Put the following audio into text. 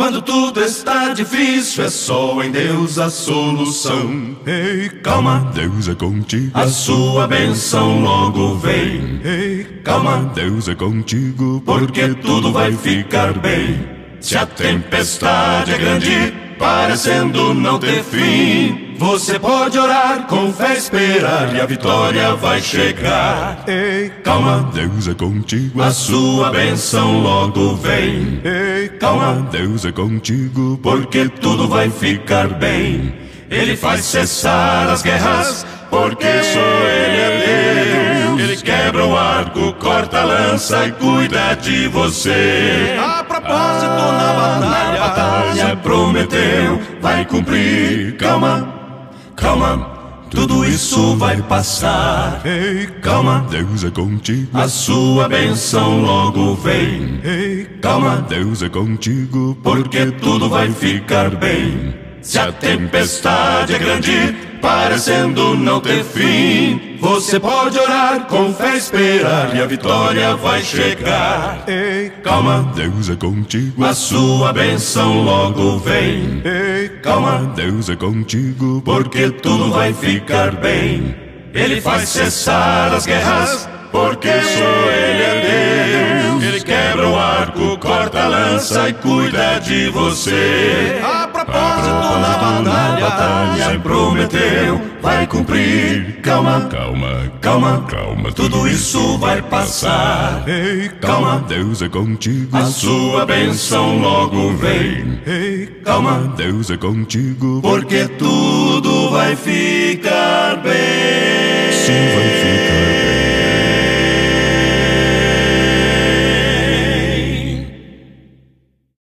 Quando tudo está difícil, é só em Deus a solução. Ei, calma, Deus é contigo. a sua bênção logo vem. Ei, Calma, Deus é contigo. porque tudo vai ficar bem. Se a tempestade é grande, parecendo não ter fim, você pode orar, com fé esperar, e a vitória vai chegar. Ei, Calma, Deus é contigo. a sua bênção logo vem. Ei, Calma, Deus é contigo. porque tudo vai ficar bem. Ele faz cessar as guerras, porque só Ele é Deus. Ele quebra o arco, corta a lança e cuida de você. A propósito, na batalha Prometeu, vai cumprir. Calma, calma, tudo isso vai passar. Ei, Calma, Deus é contigo. a sua bênção logo vem. Ei, Calma, Deus é contigo. porque tudo vai ficar bem. Se a tempestade é grande, parecendo não ter fim, você pode orar, com fé esperar, e a vitória vai chegar. Ei, Calma, Deus é contigo. a sua bênção logo vem. Ei, Calma, Deus é contigo. porque tudo vai ficar bem. Ele faz cessar as guerras, porque só Ele é Deus. Ele quebra o arco, corta a lança e cuida de você. A propósito, na batalha Prometeu, vai cumprir. Calma, Calma, calma, calma, tudo isso vai passar. Ei, Calma, Deus é contigo. a sua bênção logo vem. Ei, Calma, Deus é contigo. porque tudo vai ficar bem. Sim, vai